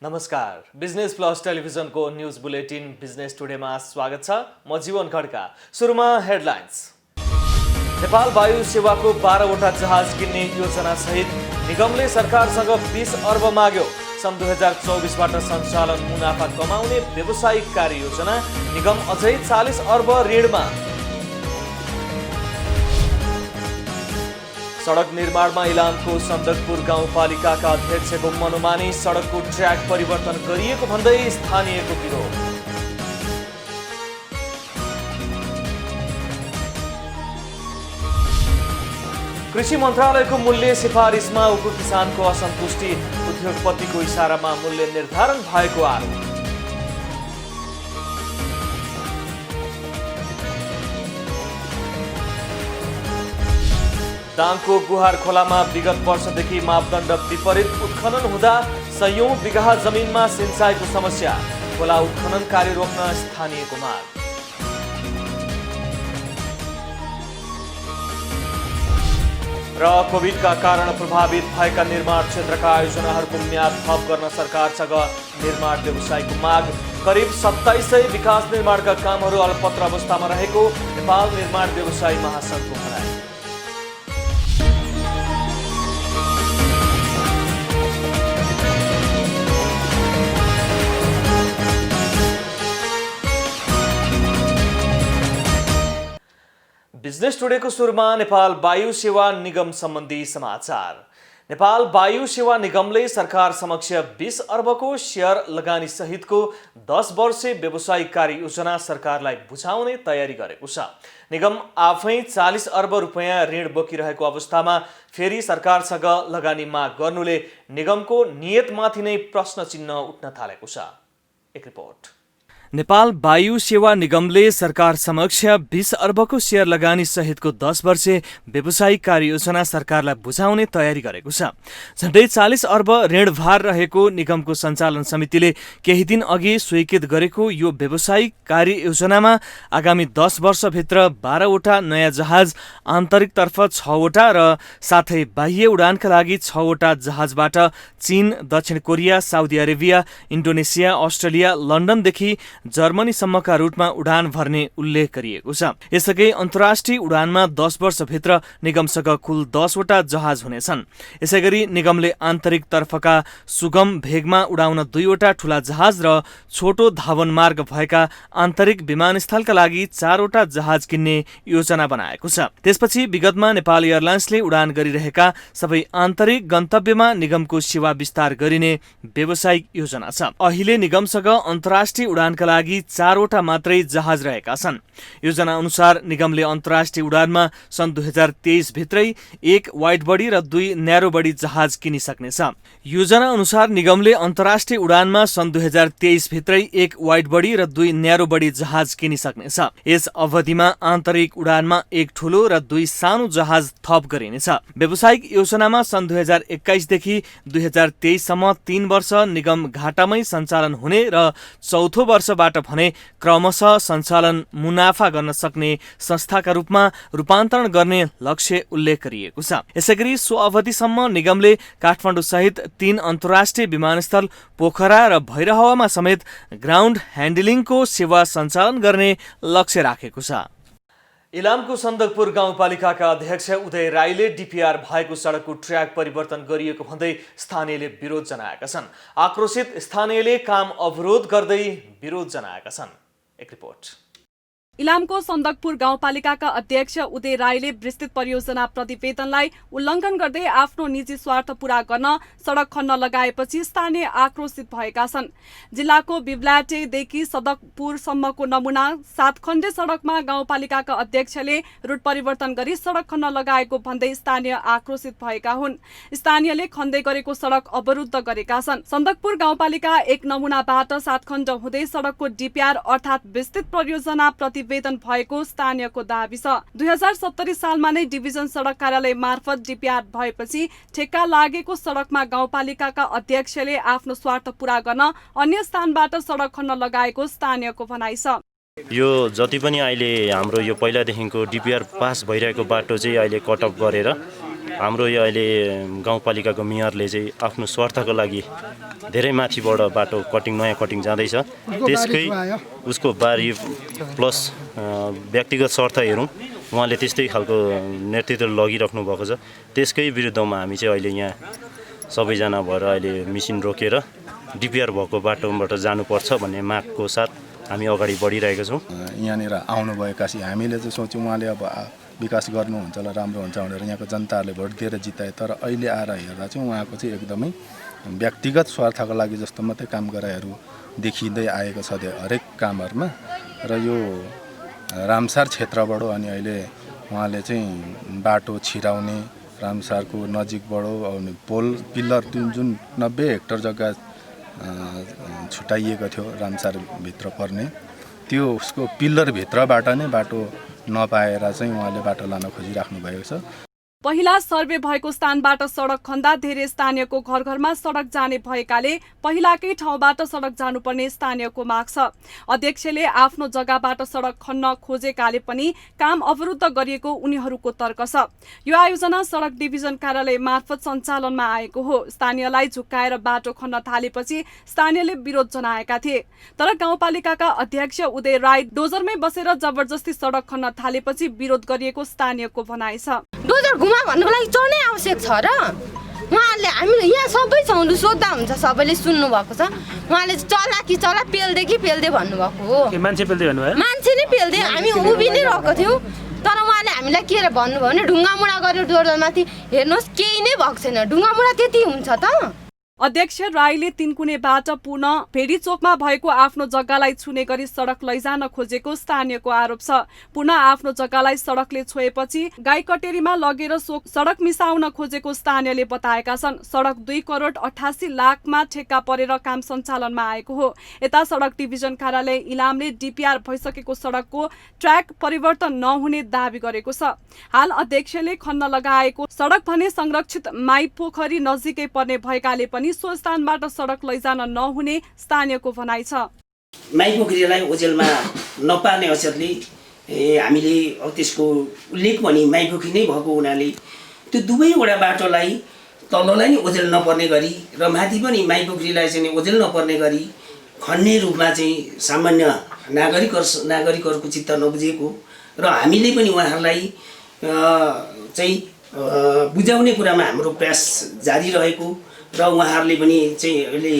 नमस्कार, business plus टेलिभिजनको news bulletin business टुडेमा स्वागत छ। म जीवन खड्का। सुरुमा हेडलाइन्स। नेपाल वायु सेवाको 12वटा जहाज किन्ने योजना सहित निगमले सरकारसँग 20 अर्ब माग्यो। सन् 2024बाट सञ्चालन मुनाफा कमाउने व्यावसायिक कार्ययोजना, निगम अझै 40 अर्ब ऋणमा। सडक निर्माणमा इलामको सन्दकपुर गाउँपालिकाका अध्यक्षको मनोमानी, सडकको ट्र्याक परिवर्तन गरिएको भन्दै स्थानीयको विरोध। कृषि मन्त्रालयको मूल्य सिफारिसमा उप किसानको असन्तुष्टि, उद्योगपतिको इसारामा मूल्य निर्धारण भएको आरोप। दाङको गुहार खोलामा विगत वर्षदेखि मापदण्ड विपरीत उत्खनन हुँदा सयौं बिघा जमिनमा सिंचाइको समस्या, खोला उत्खनन कार्य रोक्न स्थानीयको माग। र कोभिडका कारण प्रभावित भएका निर्माण क्षेत्रका आयोजनाहरूको म्याद थप गर्न सरकारसँग निर्माण व्यवसायको माग। करिब 2700 विकास निर्माणका कामहरू अल्पत्र अवस्थामा रहेको नेपाल निर्माण व्यवसायी महासङ्घको भनाइ। बिजनेस टुडेको सुरुमा नेपाल वायु सेवा निगम सम्बन्धी समाचार। नेपाल वायु सेवा निगमले सरकार समक्ष 20 अर्बको शेयर लगानी सहितको 10 वर्षे व्यावसायिक कार्ययोजना सरकारलाई बुझाउने तयारी गरेको छ। निगम आफै 40 अर्ब रुपैयाँ ऋण बोकिरहेको अवस्थामा फेरि सरकारसँग लगानी माग गर्नुले निगमको नियतमाथि नै प्रश्न चिन्ह उठ्न थालेको छ। एक रिपोर्ट। नेपाल वायु सेवा निगमले सरकार समक्ष 20 अर्बको शेयर लगानी सहितको 10 वर्षे व्यावसायिक कार्ययोजना सरकारलाई बुझाउने तयारी गरेको छ। झण्डै 40 अर्ब ऋणभार रहेको निगमको सञ्चालन समितिले केही दिन अघि स्वीकृत गरेको यो व्यावसायिक कार्ययोजनामा आगामी 10 वर्षभित्र 12वटा नयाँ जहाज, आन्तरिकतर्फ 6वटा र साथै बाह्य उडानका लागि 6वटा जहाजबाट चीन, दक्षिण Korea, Saudi Arabia, Indonesia, Australia, लन्डनदेखि जर्मनीसम्मका रूटमा उडान भर्ने उल्लेख गरिएको छ। यसअघि अन्तर्राष्ट्रिय उडानमा 10 वर्षभित्र निगमसँग कुल 10वटा जहाज हुनेछन्। यसैगरी निगमले आन्तरिक तर्फका सुगम भेगमा उडाउन 2वटा ठूला जहाज र छोटो धावन मार्ग भएका आन्तरिक विमानस्थलका लागि 4वटा जहाज किन्ने योजना बनाएको छ। त्यसपछि विगतमा नेपाल एयरलाइन्सले उडान गरिरहेका सबै आन्तरिक गन्तव्यमा निगमको सेवा विस्तार गरिने व्यावसायिक योजना छ। अहिले निगमसँग अन्तर्राष्ट्रिय उडानका लागि 4वटा मात्रै जहाज रहेका छन्। योजना अनुसार निगमले अन्तर्राष्ट्रिय उडानमा सन् 2023 भित्रै 1 वाइड बडी र 2 न्यारो बडी जहाज किनिसक्नेछ। योजना अनुसार निगमले अन्तर्राष्ट्रिय उडानमा सन् 2023 भित्रै 1 वाइड बडी र 2 न्यारो बडी जहाज किनिसक्नेछ। यस अवधिमा आन्तरिक उडानमा 1 ठूलो र 2 सानो जहाज थप गरिनेछ। व्यावसायिक योजनामा सन् 2021 देखि 2023 सम्म 3 वर्ष निगम घाटामै सञ्चालन हुने र चौथो वर्षबाट भने क्रमशः सञ्चालन मुनाफा गर्न सक्ने संस्थाका रूपमा रूपान्तरण गर्ने लक्ष्य उल्लेख गरिएको छ। यसैगरी सो अवधिसम्म निगमले काठमाडौँ सहित 3 अन्तर्राष्ट्रिय विमानस्थल, पोखरा र भैरहवामा समेत ग्राउन्ड ह्यान्डलिङको सेवा सञ्चालन गर्ने लक्ष्य राखेको छ। इलामको सन्दकपुर गाउँपालिकाका अध्यक्ष उदय राईले डीपीआर भएको सडकको ट्र्याक परिवर्तन गरिएको भन्दै स्थानीयले विरोध जनाएका छन्। आक्रोशित स्थानीयले काम अवरोध गर्दै विरोध जनाएका छन्। एक रिपोर्ट। इलामको सन्दकपुर गाउँपालिकाका अध्यक्ष उदय राईले विस्तृत परियोजना प्रतिवेदनलाई उल्लङ्घन गर्दै आफ्नो निजी स्वार्थ पूरा गर्न सडक खन्न लगाएपछि स्थानीय आक्रोशित भएका छन्। जिल्लाको बिब्लाटेदेखि सदकपुरसम्मको नमुना 7 खण्डे सडकमा गाउँपालिकाका अध्यक्षले रुट परिवर्तन गरी सडक खन्न लगाएको भन्दै स्थानीय आक्रोशित भएका हुन्। स्थानीयले खन्दै गरेको सडक अवरुद्ध गरेका छन्। सन्दकपुर गाउँपालिका 1 नमुनाबाट 7 खण्ड हुँदै सडकको डीपीआर अर्थात् विस्तृत परियोजना प्रतिवेदन भएको स्थानीयको दाबी छ। 2070 सालमा नै डिभिजन सडक कार्यालय मार्फत डीपीआर भएपछि ठेक्का लागेको सडकमा गाउँपालिकाका अध्यक्षले आफ्नो स्वार्थ पूरा गर्न अन्य स्थानबाट सडक खन्न लगाएको स्थानीयको भनाइ छ। यो जति पनि अहिले हाम्रो यो पहिलादेखिको डीपीआर पास भइरहेको बाटो चाहिँ अहिले कट अफ गरेर हाम्रो यो अहिले गाउँपालिकाको मेयरले चाहिँ आफ्नो स्वार्थको लागि धेरै माथिबाट बाटो कटिङ नयाँ कटिङ जाँदैछ, त्यसकै उसको बारी प्लस व्यक्तिगत स्वार्थ हेरौँ, उहाँले त्यस्तै खालको नेतृत्व लगिराख्नु भएको छ। त्यसकै विरुद्धमा हामी चाहिँ अहिले यहाँ सबैजना भएर अहिले मिसिन रोकेर डिपिआर भएको बाटोबाट जानुपर्छ भन्ने मागको साथ हामी अगाडि बढिरहेका छौँ। यहाँनिर आउनुभएकासी हामीले चाहिँ सोच्यौँ उहाँले अब विकास गर्नुहुन्छ होला, राम्रो हुन्छ भनेर यहाँको जनताहरूले भोट दिएर जिताए। तर अहिले आएर हेर्दा चाहिँ उहाँको चाहिँ एकदमै व्यक्तिगत स्वार्थको लागि जस्तो मात्रै काम गराइहरू देखिँदै आएको छ हरेक कामहरूमा। र यो रामसार क्षेत्रबाट अनि अहिले उहाँले चाहिँ बाटो छिराउने, रामसारको नजिकबाट अनि पोल पिल्लर जुन 90 हेक्टर जग्गा छुट्याइएको थियो रामसारभित्र पर्ने, त्यो उसको पिल्लरभित्रबाट नै बाटो नपाएर चाहिँ उहाँले बाटो लान खोजिराख्नु भएको छ। पहिला सर्वे भएको स्थानबाट सडक खन्दा धेरै स्थानीयको घर घरमा सडक जाने भएकाले पहिलाकै ठाउँबाट सडक जानुपर्ने स्थानीयको माग छ। अध्यक्षले आफ्नो जग्गाबाट सडक खन्न खोजेकाले पनि काम अवरुद्ध गरिएको उनीहरूको तर्क छ। यो आयोजना सडक डिभिजन कार्यालय मार्फत सञ्चालनमा आएको हो। स्थानीयलाई झुक्काएर बाटो खन्न थालेपछि स्थानीयले विरोध जनाएका थिए, तर गाउँपालिकाका अध्यक्ष उदय राई डोजरमै बसेर जबरजस्ती सडक खन्न थालेपछि विरोध गरिएको स्थानीयको भनाइ छ। डोजर घुमा भन्नुको लागि चढ्नै आवश्यक छ र उहाँहरूले हामीले यहाँ सबै छौँ सोद्धा हुन्छ, सबैले सुन्नु भएको छ। उहाँले चला कि चला पेल्दे कि पेल्दे भन्नुभएको हो। मान्छे पेल्दै भन्नुभयो, मान्छे नै पेल्दे, हामी उभि नै रहेको थियौँ। तर उहाँले हामीलाई के भन्नुभयो भने ढुङ्गामुढा गरेर डोजरमाथि हेर्नुहोस् केही नै भएको छैन, ढुङ्गामुढा त्यति हुन्छ त। अध्यक्ष राईले तिनकुनेबाट पुनः भेडी चोकमा भएको आफ्नो जग्गालाई छुने गरी सडक लैजान खोजेको स्थानीयको आरोप छ। पुनः आफ्नो जग्गालाई सडकले छोएपछि गाईकटेरीमा लगेर सडक मिसाउन खोजेको स्थानीयले बताएका छन्। सडक 2 करोड 88 लाखमा ठेक्का परेर काम सञ्चालनमा आएको हो। यता सडक डिभिजन कार्यालय इलामले डिपिआर भइसकेको सडकको ट्र्याक परिवर्तन नहुने दावी गरेको छ। हाल अध्यक्षले खन्न लगाएको सडक भने संरक्षित माई पोखरी नजिकै पर्ने भएकाले पनि सो स्थानबाट सडक लैजान नहुने स्थानीयको भनाइ छ। माई पोखरीलाई ओजेलमा नपार्ने असरले हामीले त्यसको उल्लेख पनि माई पोखरी नै भएको हुनाले त्यो दुवैवटा बाटोलाई तललाई नि ओजेल नपर्ने गरी र माथि पनि माई पोखरीलाई चाहिँ ओजेल नपर्ने गरी खन्ने रूपमा चाहिँ सामान्य नागरिकहरूको चित्त नबुझेको र हामीले पनि उहाँहरूलाई चाहिँ बुझाउने कुरामा हाम्रो प्रयास जारी रहेको र उहाँहरूले पनि चाहिँ अहिले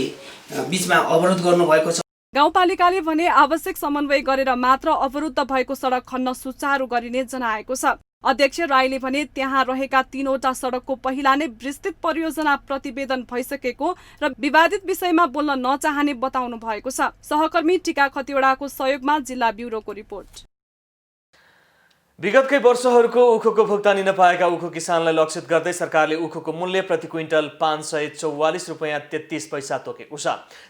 बीचमा अवरोध गर्नुभएको छ। गाउँपालिकाले भने आवश्यक समन्वय गरेर मात्र अवरुद्ध भएको सडक खन्न सुचारू गरिने जनाएको छ। अध्यक्ष राईले भने त्यहाँ रहेका 3वटा सडकको पहिला नै विस्तृत परियोजना प्रतिवेदन भइसकेको र विवादित विषयमा बोल्न नचाहने बताउनु भएको छ। सहकर्मी टीका खतिवडाको सहयोगमा जिल्ला ब्युरोको रिपोर्ट। विगतकै वर्षहरूको उखुको भुक्तानी नपाएका उखु किसानलाई लक्षित गर्दै सरकारले उखुको मूल्य प्रति क्विन्टल 544 रुपैयाँ 33 पैसा तोकेको छ।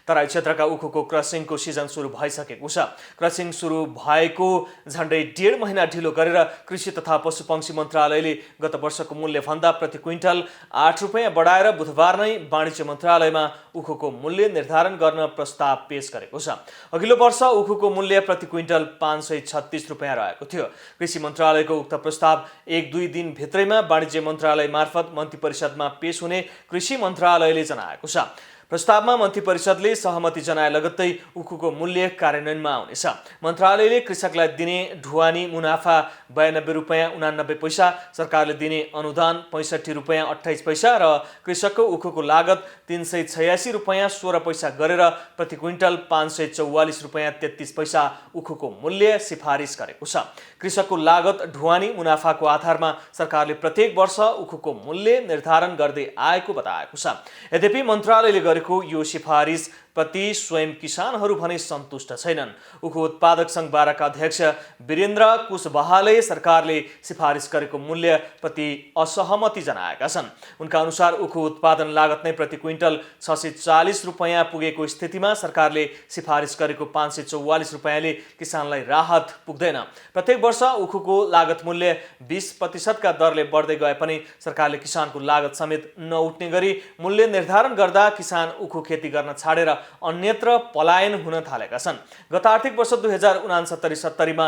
तराई क्षेत्रका उखुको क्रसिङको सिजन सुरु भइसकेको छ। क्रसिङ सुरु भएको झन्डै 1.5 महिना ढिलो गरेर कृषि तथा पशुपक्षी मन्त्रालयले गत वर्षको मूल्यभन्दा प्रति क्विन्टल 8 रुपैयाँ बढाएर बुधबार नै वाणिज्य मन्त्रालयमा उखुको मूल्य निर्धारण गर्न प्रस्ताव पेश गरेको छ। अघिल्लो वर्ष उखुको मूल्य प्रति क्विन्टल 536 रुपैयाँ रहेको थियो। कृषि मन्त्रालयको उक्त प्रस्ताव 1-2 दिन भित्रैमा वाणिज्य मन्त्रालय मार्फत मन्त्री परिषदमा पेश हुने कृषि मन्त्रालयले जनाएको छ। प्रस्तावमा मन्त्री परिषदले सहमति जनाए लगत्तै उखुको मूल्य कार्यान्वयनमा आउनेछ। मन्त्रालयले कृषकलाई दिने ढुवानी मुनाफा 92 रुपैयाँ 89 पैसा, सरकारले दिने अनुदान 65 रुपैयाँ 28 पैसा र कृषकको उखुको लागत 386 रुपैयाँ 16 पैसा गरेर प्रति क्विन्टल 544 रुपैयाँ 33 पैसा उखुको मूल्य सिफारिस गरेको छ। कृषकको लागत ढुवानी मुनाफाको आधारमा सरकारले प्रत्येक वर्ष उखुको मूल्य निर्धारण गर्दै आएको बताएको छ। यद्यपि मन्त्रालयले गरेको यो सिफारिस प्रति स्वयं किसानहरू भने सन्तुष्ट छैनन्। उखु उत्पादक सङ्घ बाराका अध्यक्ष वीरेन्द्र कुशवाहाले सरकारले सिफारिस गरेको मूल्य प्रति असहमति जनाएका छन्। उनका अनुसार उखु उत्पादन लागत नै प्रति क्विन्टल 640 रुपैयाँ पुगेको स्थितिमा सरकारले सिफारिस गरेको 544 रुपैयाँले किसानलाई राहत पुग्दैन। प्रत्येक वर्ष उखुको लागत मूल्य 20% का दरले बढ्दै गए पनि सरकारले किसानको लागत समेत नउठ्ने गरी मूल्य निर्धारण गर्दा किसान उखु खेती गर्न छाडेर अन्यत्र पलायन हुन थालेका छन्। गत आर्थिक वर्ष 2069-70मा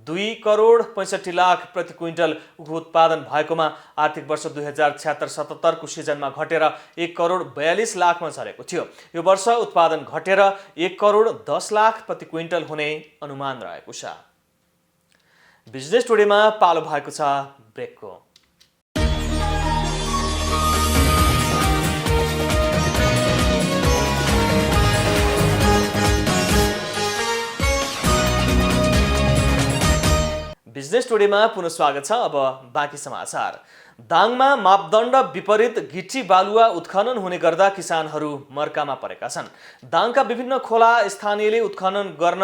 2,65,00,00,000 प्रति क्विन्टल उखु उत्पादन भएकोमा आर्थिक वर्ष 2076-77 को सिजनमा घटेर 1,42,00,000 मा झरेको थियो। यो वर्ष उत्पादन घटेर 1,10,00,000 प्रति क्विन्टल हुने अनुमान रहेको छ। बिजनेस टुडेमा पालो भएको छ ब्रेकको। बिजनेस टुडेमा पुनः स्वागत छ। अब बाँकी समाचार। दाङमा मापदण्ड विपरीत गिटी बालुवा उत्खनन हुने गर्दा किसानहरू मर्कामा परेका छन्। दाङका विभिन्न खोला स्थानीयले उत्खनन गर्न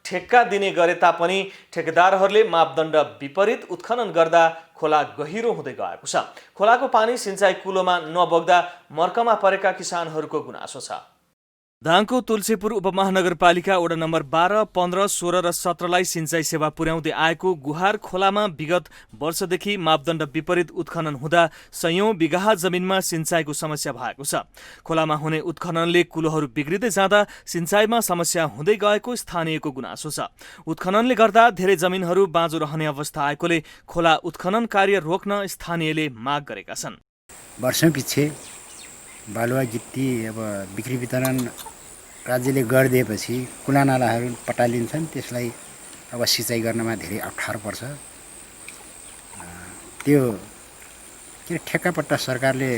ठेक्का दिने गरे तापनि ठेकेदारहरूले मापदण्ड विपरीत उत्खनन गर्दा खोला गहिरो हुँदै गएको छ। खोलाको पानी सिँचाइ कुलोमा नबग्दा मर्कामा परेका किसानहरूको गुनासो छ। दाङको तुलसीपुर उपमहानगरपालिका वडा नम्बर 12, 15, 16 र 17लाई सिँचाइ सेवा पुर्याउँदै आएको गुहार खोलामा विगत वर्षदेखि मापदण्ड विपरीत उत्खनन हुँदा सयौं बिघा जमिनमा सिँचाइको समस्या भएको छ। खोलामा हुने उत्खननले कुलोहरू बिग्रिँदै जाँदा सिँचाइमा समस्या हुँदै गएको स्थानीयको गुनासो छ। उत्खननले गर्दा धेरै जमिनहरू बाँझो रहने अवस्था आएकोले खोला उत्खनन कार्य रोक्न स्थानीयले माग गरेका छन्। वर्षौंपछि बालुवा गिट्टी अब बिक्री वितरण राज्यले गरिदिएपछि कुला नालाहरू पटालिन्छन्, त्यसलाई अब सिँचाइ गर्नमा धेरै अप्ठ्यारो पर्छ। त्यो के ठेक्कापट्टा सरकारले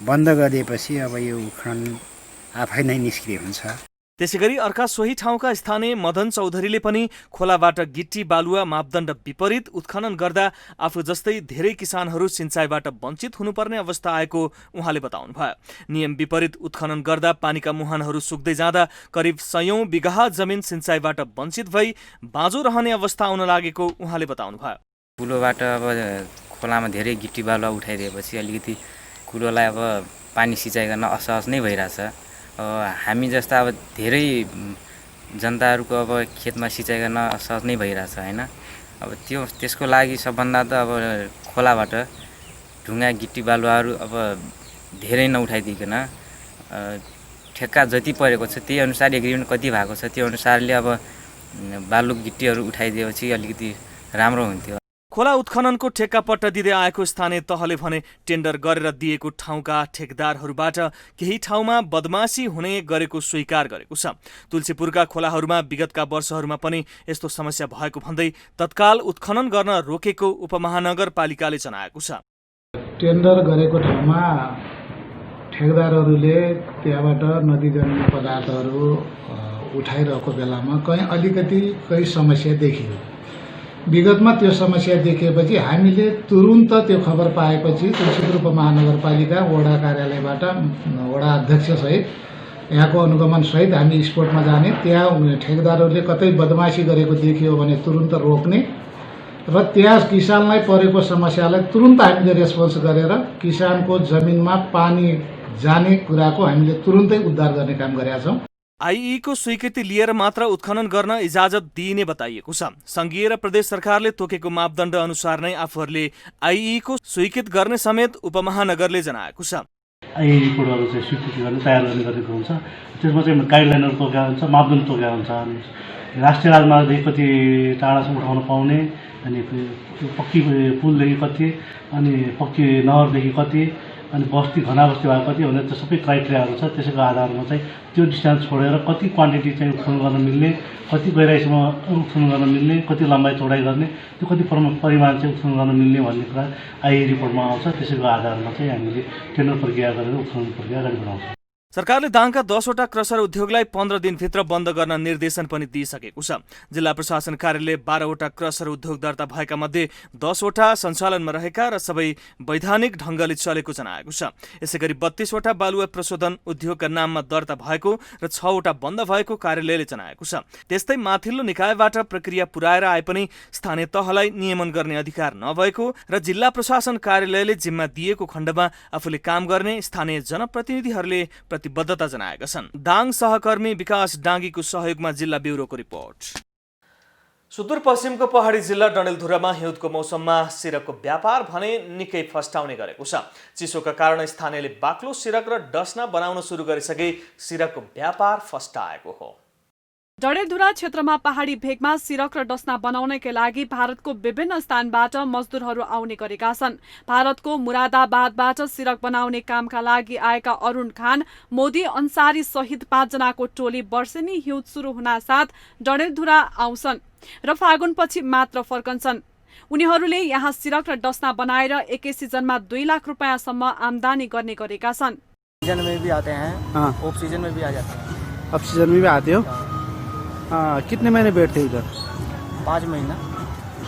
बन्द गरिदिएपछि अब यो उत्खनन आफै नै निष्क्रिय हुन्छ। त्यसैगरी अर्का सोही ठाउँका स्थानीय मदन चौधरीले पनि खोलाबाट गिट्टी बालुवा मापदण्ड विपरीत उत्खनन गर्दा आफू जस्तै धेरै किसानहरू सिँचाइबाट वञ्चित हुनुपर्ने अवस्था आएको उहाँले बताउनुभयो। नियम विपरीत उत्खनन गर्दा पानीका मुहानहरू सुक्दै जाँदा करिब सयौं बिघा जमिन सिँचाइबाट वञ्चित भई बाँझो रहने अवस्था आउन लागेको उहाँले बताउनुभयो। कुलोबाट अब खोलामा धेरै गिट्टी बालुवा उठाइदिएपछि अलिकति कुलोलाई अब पानी सिँचाइ गर्न असहज नै भइरहेछ। हामी जस्ता अब धेरै जनताहरूको अब खेतमा सिँचाइ गर्न असहज नै भइरहेछ हैन। अब त्यसको लागि सबभन्दा त अब खोलाबाट ढुङ्गा गिट्टी बालुवाहरू अब धेरै नउठाइदिकन ठेक्का जति परेको छ त्यही अनुसार एग्रिमेन्ट कति भएको छ त्यो अनुसारले अब बालु गिट्टीहरू उठाइदिएपछि अलिकति राम्रो हुन्थ्यो। खोला उत्खननको ठेक्का पट्टा दिँदै आएको स्थानीय तहले भने टेन्डर गरेर दिएको ठाउँका ठेकेदारहरूबाट केही ठाउँमा बदमासी हुने गरेको स्वीकार गरेको छ। तुलसीपुरका खोलाहरूमा विगतका वर्षहरूमा पनि यस्तो समस्या भएको भन्दै तत्काल उत्खनन गर्न रोकेको उपमहानगरपालिकाले जनाएको छ। टेन्डर गरेको ठाउँमा ठेकेदारहरूले त्यहाँबाट नदीजन्य पदार्थहरू उठाइरहेको बेलामा कहीँ अलिकति समस्या देखियो। विगतमा त्यो समस्या देखिएपछि हामीले तुरुन्त त्यो खबर पाएपछि तुलसीपुर उपमहानगरपालिका वडा कार्यालयबाट वडा अध्यक्षसहित यहाँको अनुगमन सहित हामी स्पोटमा जाने, त्यहाँ ठेकेदारहरूले कतै बदमासी गरेको देखियो भने तुरुन्त रोक्ने र त्यहाँ किसानलाई परेको समस्यालाई तुरुन्त हामीले रेस्पोन्स गरेर किसानको जमिनमा पानी जाने कुराको हामीले तुरुन्तै उद्धार गर्ने काम गरेका छौँ। आइई को स्वीकृति लिएर मात्र उत्खनन गर्न इजाजत दिइने बताइएको छ। संघीय र प्रदेश सरकारले तोकेको मापदण्ड अनुसार नै आफूहरूले आइई को स्वीकृत गर्ने समेत उपमहानगरले जनाएको छ। आइई रिपोर्टहरू चाहिँ स्वीकृति गर्न तयार गर्ने गरेको हुन्छ। त्यसमा चाहिँ गाइडलाइनहरू तोकेका हुन्छ, मापदण्ड तोकेका हुन्छ। राष्ट्रिय राजमार्गदेखि कति टाढासम्म उठाउन पाउने, अनि पक्की पुलदेखि कति, अनि पक्की नहरदेखि कति, अनि बस्ती घना बस्ती भएको कति भनेर त्यो सबै क्राइटेरियाहरू छ। त्यसैको आधारमा चाहिँ त्यो डिस्टेन्स छोडेर कति क्वान्टिटी चाहिँ उत्खनन गर्न मिल्ने, कति गहिराइसम्म उत्खनन गर्न मिल्ने, कति लम्बाइ चौडाइ गर्ने, त्यो कति परिमाण चाहिँ उत्खनन गर्न मिल्ने भन्ने कुरा आइई रिपोर्टमा आउँछ। त्यसैको आधारमा चाहिँ हामीले टेन्डर प्रक्रिया गरेर उत्खनन प्रक्रिया अगाडि बढाउँछौँ। सरकारले दाङका 10वटा क्रसर उद्योगलाई 15 दिनभित्र बन्द गर्न निर्देशन पनि दिइसकेको छ। जिल्ला प्रशासन कार्यालयले 12वटा क्रसर उद्योग दर्ता भएका मध्ये 10वटा सञ्चालनमा रहेका र सबै वैधानिक ढङ्गले चलेको जनाएको छ। यसैगरी 32वटा बालुवा प्रशोधन उद्योगका नाममा दर्ता भएको र 6वटा बन्द भएको कार्यालयले जनाएको छ। त्यस्तै माथिल्लो निकायबाट प्रक्रिया पुर्याएर आए पनि स्थानीय तहलाई नियमन गर्ने अधिकार नभएको र जिल्ला प्रशासन कार्यालयले जिम्मा दिएको खण्डमा आफूले काम गर्ने स्थानीय जनप्रतिनिधिहरूले प्रतिबद्धता जनाएका छन्। दाङ सहकर्मी विकास डाङ्गीको सहयोगमा जिल्ला ब्युरोको रिपोर्ट। सुदूरपश्चिमको पहाडी जिल्ला डडेलधुरामा हिउँदको मौसममा सिरकको व्यापार भने निकै फस्टाउने गरेको छ। चिसोका कारण स्थानीयले बाक्लो सिरक र डसना बनाउन सुरु गरिसके सिरकको व्यापार फस्टाएको हो। डडेलधुरा क्षेत्रमा पहाडी भेगमा सिरक र डसना बनाउनका लागि भारतको विभिन्न स्थानबाट मजदुरहरू आउने गरेका छन्। भारतको मुरादाबादबाट सिरक बनाउने कामका लागि आएका अरुण खान, मोदी अन्सारी सहित 5 जनाको टोली वर्षेनी हिउँद सुरु हुनासाथ डडेलधुरा आउँछन् र फागुनपछि मात्र फर्कन्छन्। उनीहरूले यहाँ सिरक र डसना बनाएर एकै सिजनमा 2 लाख रुपैयाँसम्म आमदानी गर्ने गरेका छन्। सीजन में भी आते हैं, ऑफ सीजन में भी आ जाते हैं। ऑफ सीजन में भी आते हो? हाँ, कितने महीने बैठते हो इधर? 5 महीना,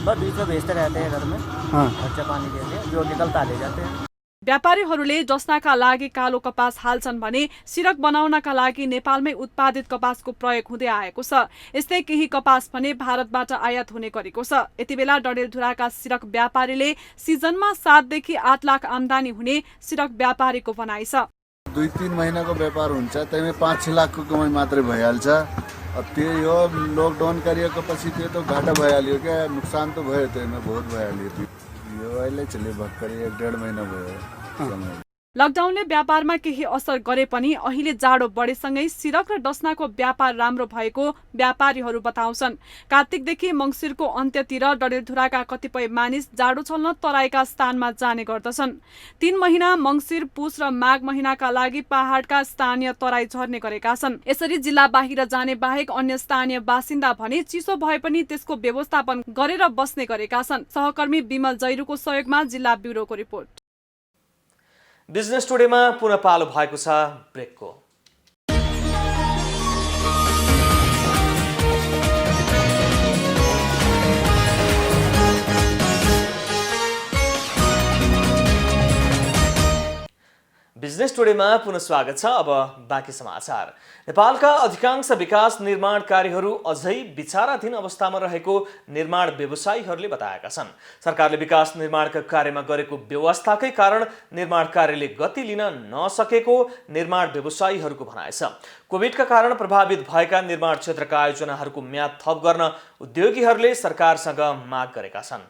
बस बीच में भेजते रहते हैं घर में। हाँ, खर्चा पानी के लिए जो निकलता ले जाते हैं। व्यापारीहरूले डसनाका लागि कालो कपास हाल्छन् भने सिरक बनाउनका लागि नेपालमै उत्पादित कपासको प्रयोग हुँदै आएको छ। यस्तै केही कपास भने भारतबाट आयात हुने गरेको छ। यति बेला डडेलधुराका सिरक व्यापारीले सिजनमा 7 देखि 8 लाख आमदानी हुने सिरक व्यापारीको भनाइ छ। 2-3 महिनाको व्यापार हुन्छ, त्यसमा 5-6 लाखको कमाइ मात्रै भइहाल्छ। अब त्यो यो लकडाउन गरिएको पछि त्यो त घाटा भइहाल्यो क्या, नुकसान त भयो, त्यसमा बहुत भइहाल्यो। यो अहिले चले भर्खरै 1-1.5 महिना भयो। लकडाउनले व्यापारमा केही असर गरे पनि अहिले जाडो बढेसँगै सिरक र डसनाको व्यापार राम्रो भएको व्यापारीहरू बताउँछन्। कार्तिकदेखि मङ्सिरको अन्त्यतिर डडेलधुराका कतिपय मानिस जाडो छल्न तराईका स्थानमा जाने गर्दछन्। 3 महिना मङ्सिर, पुस र माघ महिनाका लागि पहाडका स्थानीय तराई झर्ने गरेका छन्। यसरी जिल्ला बाहिर जाने बाहेक अन्य स्थानीय बासिन्दा भने चिसो भए पनि त्यसको व्यवस्थापन गरेर बस्ने गरेका छन्। सहकर्मी विमल जैरूको सहयोगमा जिल्ला ब्युरोको रिपोर्ट। बिजनेस टुडेमा पुनः पालो भएको छ ब्रेकको। बिजनेस टुडेमा पुनः स्वागत छ। अब बाँकी समाचार। नेपालका अधिकांश विकास निर्माण कार्यहरू अझै विचाराधीन अवस्थामा रहेको निर्माण व्यवसायीहरूले बताएका छन्। सरकारले विकास निर्माणका कार्यमा गरेको व्यवस्थाकै कारण निर्माण कार्यले गति लिन नसकेको निर्माण व्यवसायीहरूको भनाइ छ। कोभिडका कारण प्रभावित भएका निर्माण क्षेत्रका आयोजनाहरूको म्याद थप गर्न उद्योगीहरूले सरकारसँग माग गरेका छन्।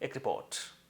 एक रिपोर्ट।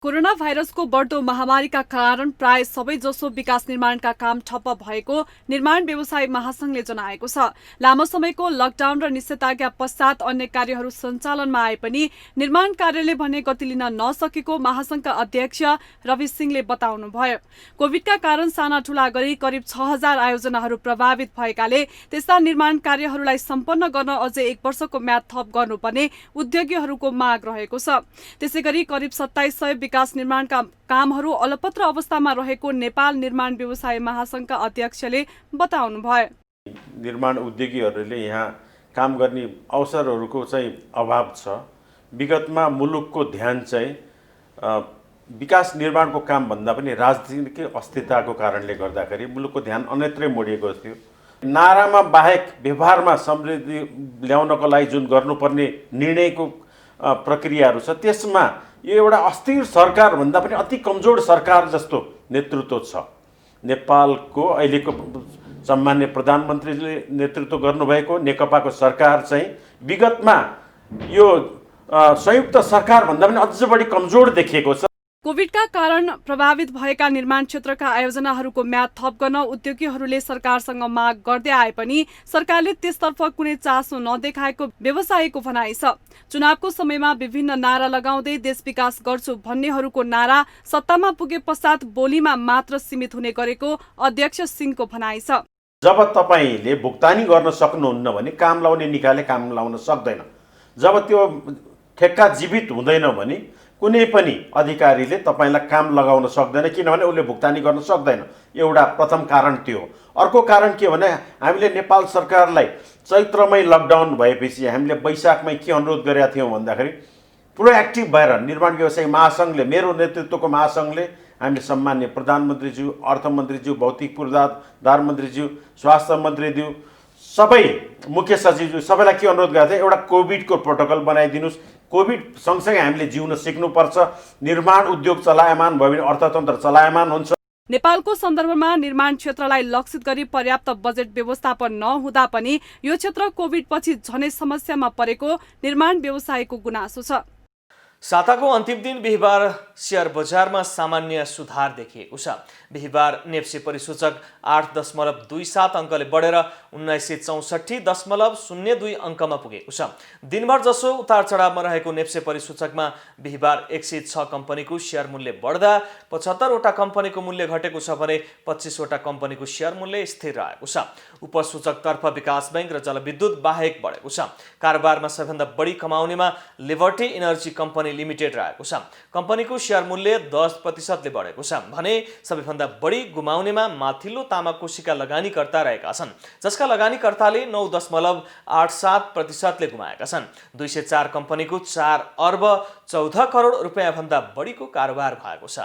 कोरोना भाइरसको बढ्दो महामारीका कारण प्राय सबैजसो विकास निर्माणका काम ठप्प भएको निर्माण व्यवसायी महासंघले जनाएको छ। लामो समयको लकडाउन र निषेधाज्ञा पश्चात अन्य कार्यहरू सञ्चालनमा आए पनि निर्माण कार्यले भने गति लिन नसकेको महासंघका अध्यक्ष रवि सिंहले बताउनुभयो। कोभिडका कारण साना ठूला गरी करिब 6000 आयोजनाहरू प्रभावित भएकाले त्यस्ता निर्माण कार्यहरूलाई सम्पन्न गर्न अझै 1 वर्षको म्याद थप गर्नुपर्ने उद्योगीहरूको माग रहेको छ। त्यसैगरी करिब 2700 विकास निर्माणका कामहरू अलपत्र अवस्थामा रहेको नेपाल निर्माण व्यवसाय महासंघका अध्यक्षले बताउनुभयो। निर्माण उद्योगीहरूले यहाँ काम गर्ने अवसरहरूको चाहिँ अभाव छ। विगतमा मुलुकको ध्यान चाहिँ विकास निर्माणको काम भन्दा पनि राजनीतिक अस्थिरताको कारणले गर्दाखेरि मुलुकको ध्यान अन्यत्रै मोडिएको थियो। नारामा बाहेक व्यवहारमा समृद्धि ल्याउनको लागि जुन गर्नुपर्ने निर्णयको प्रक्रियाहरू छ त्यसमा यो एउटा अस्थिर सरकार भन्दा पनि अति कमजोर सरकार जस्तो नेतृत्व छ। नेपालको अहिलेको सम्मान्य प्रधानमन्त्रीले नेतृत्व गर्नुभएको नेकपाको सरकार चाहिँ विगतमा यो संयुक्त सरकार भन्दा पनि अझ बढी कमजोर देखिएको छ। कोभिडका कारण प्रभावित भएका निर्माण क्षेत्रका आयोजनाहरूको म्याद थप गर्न उद्योगीहरूले सरकारसँग माग गर्दै आए पनि सरकारले त्यसतर्फ कुनै चासो नदेखाएको व्यवसायीको भनाइ छ। चुनावको समयमा विभिन्न नारा लगाउँदै देश विकास गर्छु भन्नेहरूको नारा सत्तामा पुगे पश्चात बोलीमा मात्र सीमित हुने गरेको अध्यक्ष सिंहको भनाइ छ। जब तपाईले भुक्तानी गर्न सक्नुहुन्न भने काम लाउने निकायले काम लाउन सक्दैन। जब त्यो ठेक्का जीवित हुँदैन भने कुनै पनि अधिकारीले तपाईलाई काम लगाउन सक्दैन, किनभने उसले भुक्तानी गर्न सक्दैन। एउटा प्रथम कारण त्यो हो। अर्को कारण के भने हामीले नेपाल सरकारलाई चैत्रमै लकडाउन भएपछि हामीले वैशाखमै के अनुरोध गरेका थियौँ भन्दाखेरि प्रोएक्टिभ भएर निर्माण व्यवसायी महासंघले, मेरो नेतृत्वको महासंघले हामीले सम्मान्य प्रधानमन्त्रीज्यू, अर्थमन्त्रीज्यू, भौतिक पूर्वाधार मन्त्रीज्यू, स्वास्थ्य मन्त्रीज्यू, सबै मुख्य सचिवज्यू सबैलाई के अनुरोध गरेको थियो, एउटा कोभिडको प्रोटोकल बनाइदिनुहोस्। कोभिड सँगसँगै हामीले जिउन सिक्नुपर्छ। निर्माण उद्योग चलायमान भयो भने अर्थतन्त्र चलायमान हुन्छ। नेपालको सन्दर्भमा निर्माण क्षेत्रलाई लक्षित गरी पर्याप्त बजेट व्यवस्थापन नहुँदा पनि यो क्षेत्र कोभिडपछि झनै समस्यामा परेको निर्माण व्यवसायको गुनासो छ। साताको अन्तिम दिन बिहिबार शेयर बजारमा सामान्य सुधार देखिएको छ। बिहिबार नेप्से परिसूचक 8.27 अङ्कले बढेर 1964.02 अङ्कमा पुगेको छ। दिनभर जसो उतार चढावमा रहेको नेप्से परिसूचकमा बिहिबार 106 कम्पनीको शेयर मूल्य बढ्दा 75 वटा कम्पनीको मूल्य घटेको छ भने 25 वटा कम्पनीको शेयर मूल्य स्थिर रहेको छ। उपसूचकतर्फ विकास बैंक र जलविद्युत बाहेक बढेको छ। कारोबारमा सबैभन्दा बढी कमाउनेमा लिबर्टी इनर्जी कम्पनी लिमिटेड रहेको छ। कम्पनीको शेयर मूल्य 10% ले बढेको छ भने सबैभन्दा बढी गुमाउनेमा माथिल्लो तामाकोशीका लगानीकर्ता रहेका छन्, जसका लगानीकर्ताले 9.87% ले गुमाएका छन्। 204 कम्पनीको 4 अर्ब 14 करोड रुपियाँ भन्दा बढीको कारोबार भएको छ।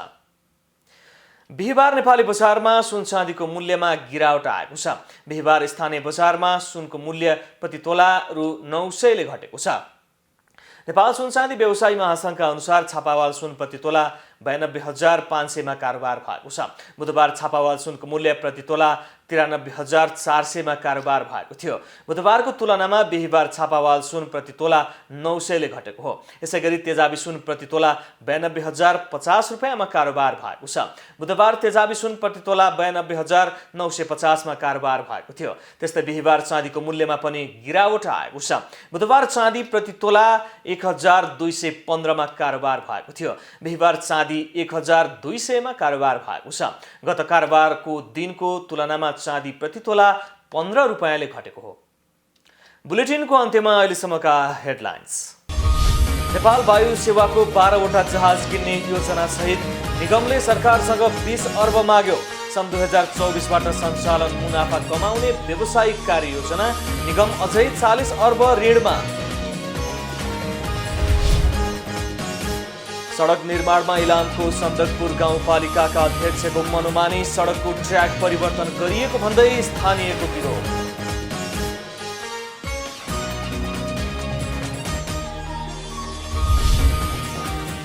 बिहिबार नेपाली बजारमा सुन चाँदीको मूल्यमा गिरावट आएको छ। बिहिबार स्थानीय बजारमा सुनको मूल्य प्रति तोला रु 900 ले घटेको छ। नेपाल सुन चाँदी व्यवसायी महासङ्घका अनुसार छापावाल सुन प्रति तोला 92,500 मा कारोबार भएको छ। बुधबार छापावाल सुनको मूल्य प्रति तोला 93,400 मा कारोबार भएको थियो। बुधबारको तुलनामा बिहिबार छापावाल सुन प्रति तोला 900 ले घटेको हो। यसैगरी तेजाबी सुन प्रति तोला 92,050 रुपियाँमा कारोबार भएको छ। बुधबार तेजाबी सुन प्रति तोला 92,950 मा कारोबार भएको थियो। त्यस्तै बिहिबार चाँदीको मूल्यमा पनि गिरावट आएको छ। बुधबार चाँदी प्रति तोला 1,215 मा कारोबार भएको थियो। बिहिबार चाँदी 1,200 मा कारोबार भएको छ। गत कारोबारको दिनको तुलनामा चाँदी प्रति तोला 15 रुपियाँले घटेको हो। बुलेटिनको अन्त्यमा अहिलेसम्मका हेडलाइन्स। नेपाल वायु सेवाको 12 वटा जहाज किन्ने योजना सहित निगमले सरकारसँग 20 अर्ब माग्यो। सन् 2024बाट सञ्चालन मुनाफा कमाउने व्यावसायिक कार्ययोजना, निगम अझै 40 अर्ब ऋणमा। सडक निर्माणमा इलामको सन्दकपुर गाउँपालिकाका अध्यक्षको मनोमानी, सडकको ट्र्याक परिवर्तन गरिएको भन्दै स्थानीयको विरोध।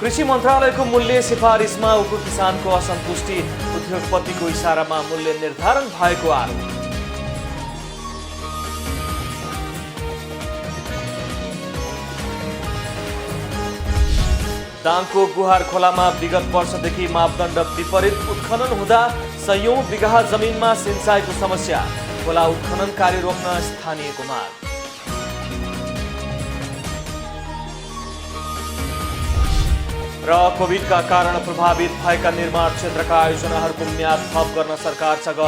कृषि मन्त्रालयको मूल्य सिफारिसमा उप किसानको असन्तुष्टि, उद्योगपतिको इसारामा मूल्य निर्धारण भएको आरोप। दाङको गुहार खोलामा विगत वर्षदेखि मापदण्ड विपरीत उत्खनन हुँदा सयौं बिघा जमिनमा सिंचाइको समस्या, खोला उत्खनन कार्य रोक्न स्थानीयको माग। र कोभिडका कारण प्रभावित भएका निर्माण क्षेत्रका आयोजनाहरूको म्याद थप गर्न सरकारसँग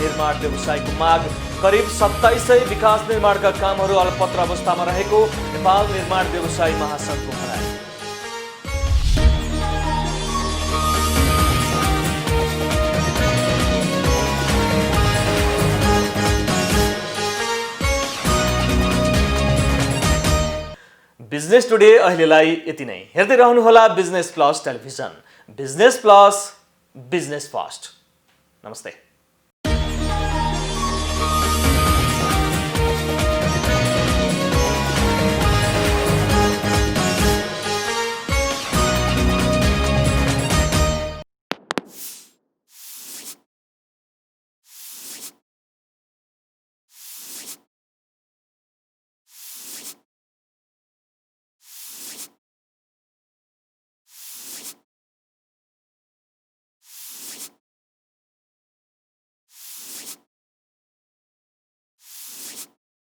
निर्माण व्यवसायीको माग। करिब 2700 विकास निर्माणका कामहरू अल्पत्र अवस्थामा रहेको नेपाल निर्माण व्यवसायी महासङ्घको भनाइ। बिजनेस टुडे अहिलेलाई यति नै। हेर्दै रहनुहोला business plus television. Business plus, business first. नमस्ते।